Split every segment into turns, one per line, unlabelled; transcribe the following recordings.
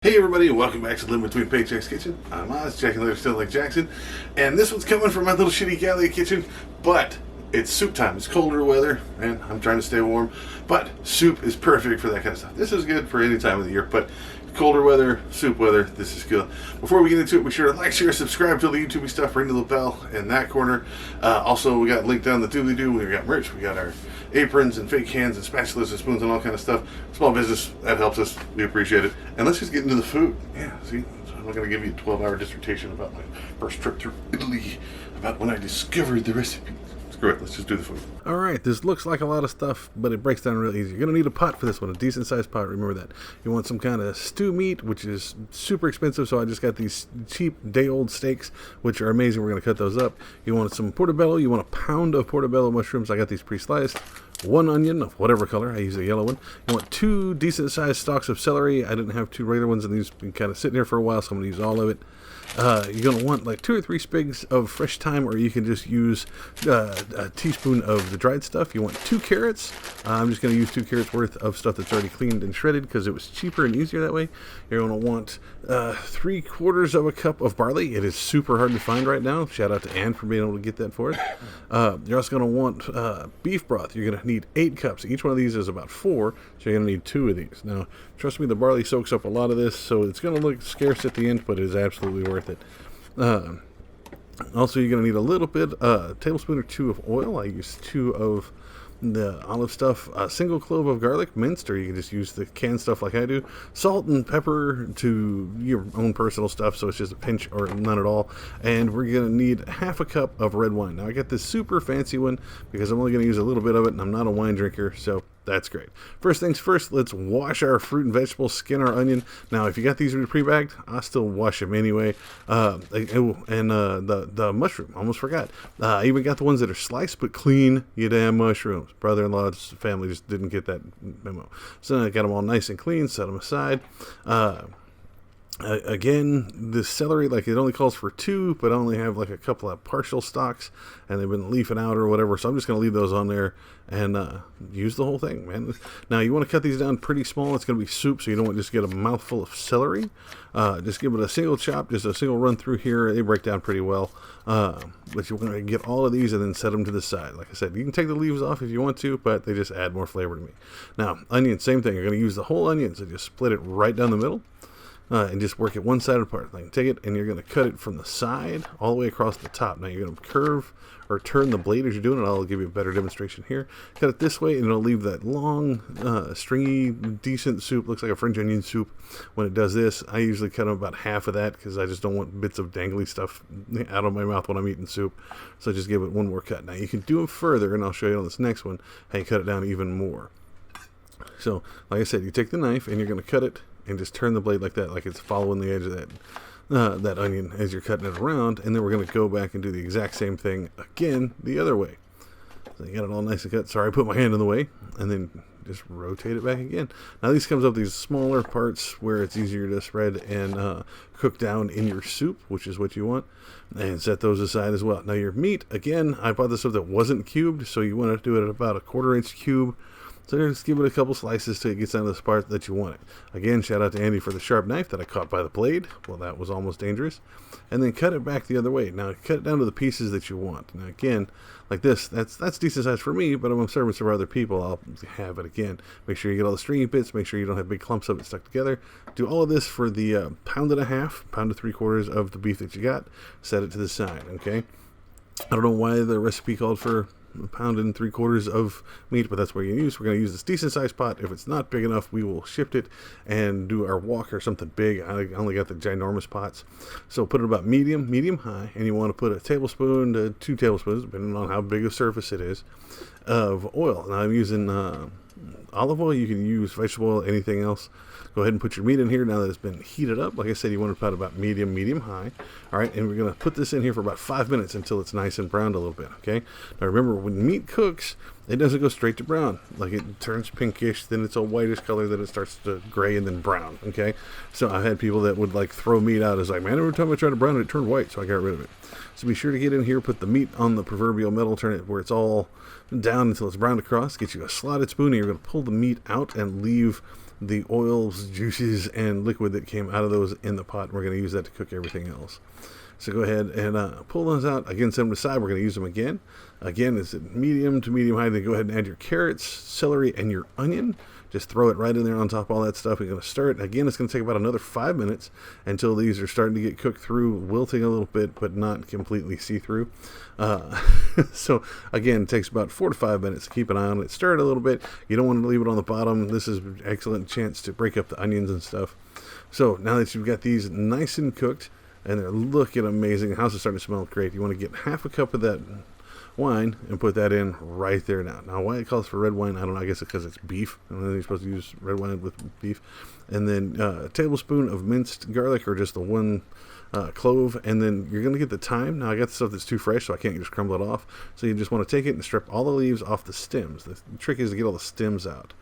Hey everybody, welcome back to Living Between Paychecks Kitchen. I'm Oz, Jack and Later Still Like Jackson, and this one's coming from my little shitty Gallia kitchen, but it's soup time. It's colder weather, and I'm trying to stay warm, but soup is perfect for that kind of stuff. This is good for any time of the year, but colder weather, soup weather, this is good. Before we get into it, be sure to like, share, subscribe to all the YouTube stuff, ring the little bell in that corner. Also, we got linked down the doobly-doo. We got merch, we got our aprons and fake hands and spatulas and spoons and all kind of stuff. Small business, that helps us. We appreciate it. And let's just get into the food. Yeah, see, I'm not going to give you a 12-hour dissertation about my first trip through Italy, about when I discovered the recipe. Screw it, let's just do the food. Alright, this looks like a lot of stuff, but it breaks down real easy. You're going to need a pot for this one, a decent sized pot, remember that. You want some kind of stew meat, which is super expensive, so I just got these cheap day-old steaks, which are amazing. We're going to cut those up. You want some portobello, you want a pound of portobello mushrooms. I got these pre-sliced. One onion of whatever color, I use a yellow one. You want two decent sized stalks of celery. I didn't have two regular ones, and these been kind of sitting here for a while, so I'm going to use all of it. You're going to want like 2 or 3 sprigs of fresh thyme, or you can just use a teaspoon of the dried stuff. You want 2 carrots. I'm just going to use 2 carrots worth of stuff that's already cleaned and shredded because it was cheaper and easier that way. You're going to want 3/4 of a cup of barley. It is super hard to find right now. Shout out to Ann for being able to get that for us. You're also going to want beef broth. You're going to need 8 cups. Each one of these is about 4, so you're going to need 2 of these. Now, trust me, the barley soaks up a lot of this, so it's going to look scarce at the end, but it is absolutely worth it. Also, you're going to need a little bit, a tablespoon or 2 of oil. I use 2 of the olive stuff, a single clove of garlic minced, or you can just use the canned stuff like I do. Salt and pepper to your own personal stuff, so it's just a pinch or none at all. And we're going to need half a cup of red wine. Now, I got this super fancy one because I'm only going to use a little bit of it, and I'm not a wine drinker, so that's great. First things first, let's wash our fruit and vegetables, skin our onion. Now, if you got these pre-bagged, I still wash them anyway. The mushroom, almost forgot. I even got the ones that are sliced but clean, you damn mushrooms. Brother-in-law's family just didn't get that memo. So I got them all nice and clean, set them aside. Again, the celery, like it only calls for 2, but I only have like a couple of partial stalks, and they've been leafing out or whatever, so I'm just going to leave those on there and use the whole thing, man. Now, you want to cut these down pretty small. It's going to be soup, so you don't want to just get a mouthful of celery. Just give it a single chop, just a single run through here. They break down pretty well, but you want to get all of these and then set them to the side. Like I said, you can take the leaves off if you want to, but they just add more flavor to me. Now, onions, same thing. You're going to use the whole onion, so just split it right down the middle. And just work it one side apart. Like, take it and you're going to cut it from the side all the way across the top. Now you're going to curve or turn the blade as you're doing it. I'll give you a better demonstration here. Cut it this way and it'll leave that long, stringy, decent soup. Looks like a French onion soup when it does this. I usually cut them about half of that because I just don't want bits of dangly stuff out of my mouth when I'm eating soup. So just give it one more cut. Now you can do them further, and I'll show you on this next one how you cut it down even more. So, like I said, you take the knife and you're going to cut it and just turn the blade like that, like it's following the edge of that onion as you're cutting it around, and then we're going to go back and do the exact same thing again the other way. So you got it all nice and cut. Sorry, I put my hand in the way, and then just rotate it back again. Now these comes up these smaller parts where it's easier to spread and cook down in your soup, which is what you want, and set those aside as well. Now your meat, again, I bought this stuff that wasn't cubed, so you want to do it at about a 1/4 inch cube. So just give it a couple slices till it gets down to the part that you want it. Again, shout out to Andy for the sharp knife that I caught by the blade. Well, that was almost dangerous. And then cut it back the other way. Now, cut it down to the pieces that you want. Now, again, like this, that's decent size for me, but if I'm serving some other people, I'll have it again. Make sure you get all the stringy bits. Make sure you don't have big clumps of it stuck together. Do all of this for the 1.5 pound to 3/4 of the beef that you got. Set it to the side, okay? I don't know why the recipe called for 1 pound and 3/4 of meat, but that's what you use. We're going to use this decent sized pot. If it's not big enough, we will shift it and do our wok or something big. I only got the ginormous pots, so put it about medium high, and you want to put a tablespoon to 2 tablespoons, depending on how big a surface it is, of oil. Now I'm using olive oil. You can use vegetable oil, anything else. Go ahead and put your meat in here now that it's been heated up. Like I said, you want to put about medium high. All right, and we're going to put this in here for about 5 minutes until it's nice and browned a little bit, okay? Now remember, when meat cooks, it doesn't go straight to brown. Like, it turns pinkish, then it's a whitish color, then it starts to gray and then brown, okay? So I've had people that would like throw meat out as like, man, every time I try to brown it, it turned white, so I got rid of it. So be sure to get in here, put the meat on the proverbial metal, turn it where it's all down until it's browned across. Get you a slotted spoon, and you're going to pull the meat out and leave the oils, juices, and liquid that came out of those in the pot. And we're going to use that to cook everything else. So go ahead and pull those out. Again, set them aside. We're going to use them again. Again, it's at medium to medium high. Then go ahead and add your carrots, celery, and your onion. Just throw it right in there on top of all that stuff. We're going to stir it. Again, it's going to take about another 5 minutes until these are starting to get cooked through, wilting a little bit, but not completely see-through. So, again, it takes about 4 to 5 minutes. Keep an eye on it. Stir it a little bit. You don't want to leave it on the bottom. This is an excellent chance to break up the onions and stuff. So, now that you've got these nice and cooked, and they're looking amazing, the house is starting to smell great, you want to get half a cup of that wine and put that in right there now. Now, why it calls for red wine, I don't know. I guess it's because it's beef, and then you're supposed to use red wine with beef. And then a tablespoon of minced garlic, or just the one clove. And then you're going to get the thyme. Now, I got the stuff that's too fresh, so I can't just crumble it off. So you just want to take it and strip all the leaves off the stems. The trick is to get all the stems out.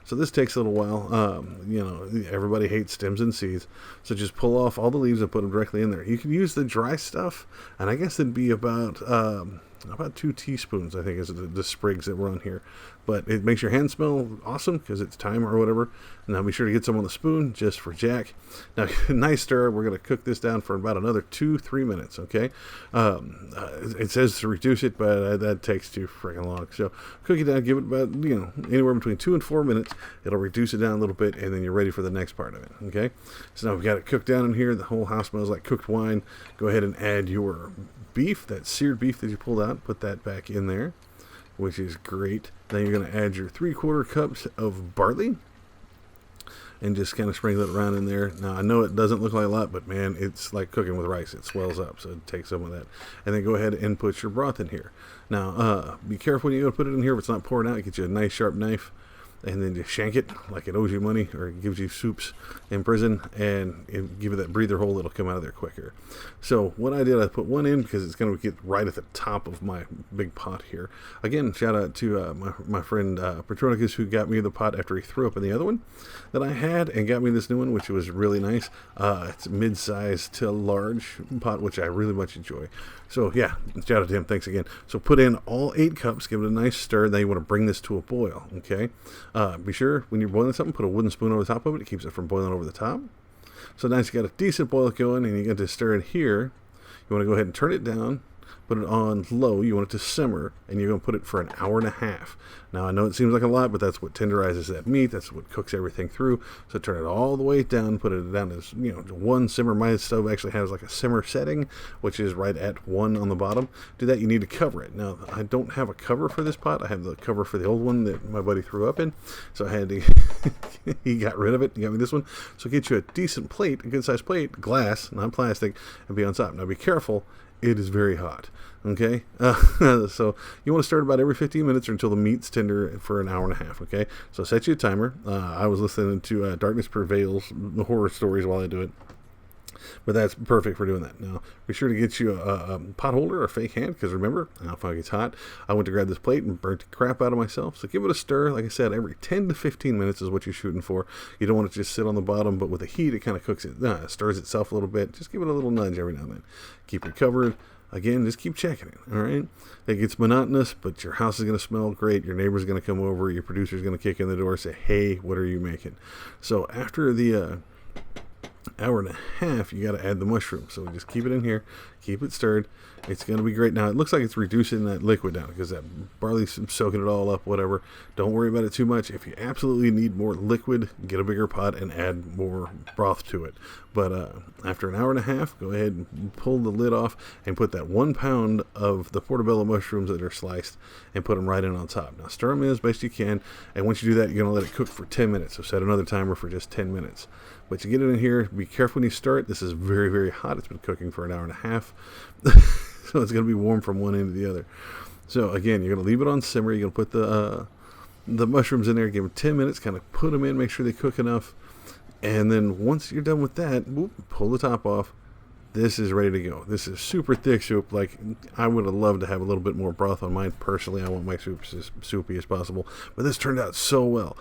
So this takes a little while. You know, everybody hates stems and seeds. So just pull off all the leaves and put them directly in there. You can use the dry stuff, and I guess it'd be about 2 teaspoons, I think, is the sprigs that were on here. But it makes your hand smell awesome because it's thyme or whatever. Now be sure to get some on the spoon just for Jack. Now, nice stir. We're going to cook this down for about another 2-3 minutes, okay? It says to reduce it, but that takes too freaking long. So cook it down. Give it about, anywhere between 2 and 4 minutes. It'll reduce it down a little bit, and then you're ready for the next part of it, okay? So now we've got it cooked down in here. The whole house smells like cooked wine. Go ahead and add your beef, that seared beef that you pulled out. Put that back in there, which is great. Then you're going to add your 3/4 cups of barley and just kind of sprinkle it around in there. Now, I know it doesn't look like a lot, but man, it's like cooking with rice. It swells up, so take some of that. And then go ahead and put your broth in here. Now, be careful when you go to put it in here. If it's not pouring out, get you a nice sharp knife, and then just shank it like it owes you money, or it gives you soups in prison, and give it that breather hole. It'll come out of there quicker. So what I did, I put one in because it's going to get right at the top of my big pot here. Again, shout out to my friend Petronicus, who got me the pot after he threw up in the other one that I had, and got me this new one, which was really nice. It's a mid-sized to large pot, which I really much enjoy. So yeah, shout out to him. Thanks again. So put in all 8 cups, give it a nice stir. Then you want to bring this to a boil, okay? Be sure when you're boiling something, put a wooden spoon over the top of it. It keeps it from boiling over the top. So now you got a decent boil going, and you got to stir it here. You want to go ahead and turn it down, put it on low. You want it to simmer, and you're going to put it for an hour and a half. Now, I know it seems like a lot, but that's what tenderizes that meat. That's what cooks everything through. So turn it all the way down, put it down as, one simmer. My stove actually has like a simmer setting, which is right at 1 on the bottom. Do that, you need to cover it. Now, I don't have a cover for this pot. I have the cover for the old one that my buddy threw up in. So I had to, he got rid of it. He got me this one. So get you a decent plate, a good sized plate, glass, not plastic, and be on top. Now, be careful. It is very hot. Okay, so you want to start about every 15 minutes or until the meat's tender for an hour and a half. Okay, so set you a timer. I was listening to Darkness Prevails, the horror stories while I do it, but that's perfect for doing that. Now, be sure to get you a pot holder or a fake hand, because remember, if it gets hot, I went to grab this plate and burnt the crap out of myself. So give it a stir. Like I said, every 10 to 15 minutes is what you're shooting for. You don't want it to just sit on the bottom, but with the heat, it kind of cooks it, stirs itself a little bit. Just give it a little nudge every now and then. Keep it covered. Again, just keep checking it, all right? It gets monotonous, but your house is going to smell great. Your neighbor's going to come over. Your producer's going to kick in the door and say, hey, what are you making? So after the hour and a half, you got to add the mushroom. So just keep it in here. Keep it stirred. It's going to be great. Now, it looks like it's reducing that liquid down because that barley's soaking it all up, whatever. Don't worry about it too much. If you absolutely need more liquid, get a bigger pot and add more broth to it. But after an hour and a half, go ahead and pull the lid off and put that 1 pound of the portobello mushrooms that are sliced and put them right in on top. Now, stir them in as best you can. And once you do that, you're going to let it cook for 10 minutes. So set another timer for just 10 minutes. But you get it in here. Be careful when you stir it. This is very, very hot. It's been cooking for an hour and a half. So it's going to be warm from one end to the other. So again, you're going to leave it on simmer. You're going to put the mushrooms in there. Give them 10 minutes. Kind of put them in. Make sure they cook enough. And then once you're done with that, pull the top off. This is ready to go. This is super thick soup. Like, I would have loved to have a little bit more broth on mine. Personally, I want my soups as soupy as possible. But this turned out so well.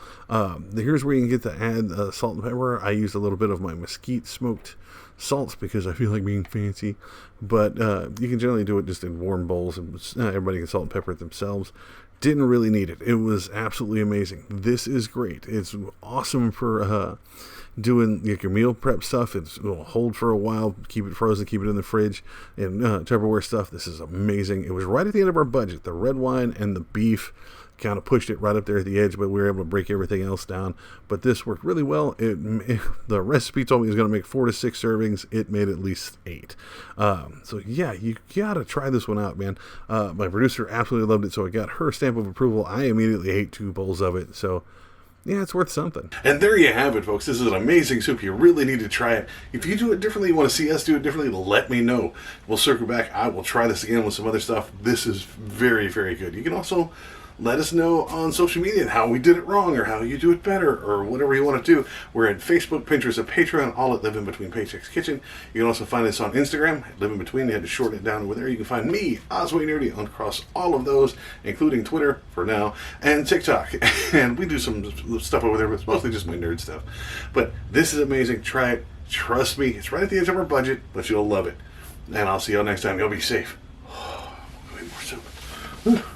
Here's where you can get to add salt and pepper. I used a little bit of my mesquite smoked salts because I feel like being fancy. But you can generally do it just in warm bowls, and everybody can salt and pepper it themselves. Didn't really need it. It was absolutely amazing. This is great. It's awesome for doing like your meal prep stuff. It'll hold for a while, keep it frozen, keep it in the fridge, and Tupperware stuff. This is amazing. It was right at the end of our budget. The red wine and the beef kind of pushed it right up there at the edge, but we were able to break everything else down. But this worked really well. The recipe told me it was going to make 4 to 6 servings. It made at least 8. So yeah, you gotta try this one out, man. My producer absolutely loved it, so I got her stamp of approval. I immediately ate 2 bowls of it, so yeah, it's worth something. And there you have it, folks. This is an amazing soup. You really need to try it. If you do it differently, you want to see us do it differently, let me know. We'll circle back. I will try this again with some other stuff. This is very, very good. You can also let us know on social media how we did it wrong or how you do it better or whatever you want to do. We're at Facebook, Pinterest, and Patreon, all at Live In Between Paychecks Kitchen. You can also find us on Instagram, Live In Between. You had to shorten it down over there. You can find me, Osway Nerdy, across all of those, including Twitter for now, and TikTok. And we do some stuff over there, but it's mostly just my nerd stuff. But this is amazing. Try it. Trust me. It's right at the edge of our budget, but you'll love it. And I'll see y'all next time. Y'all be safe. Way more soup.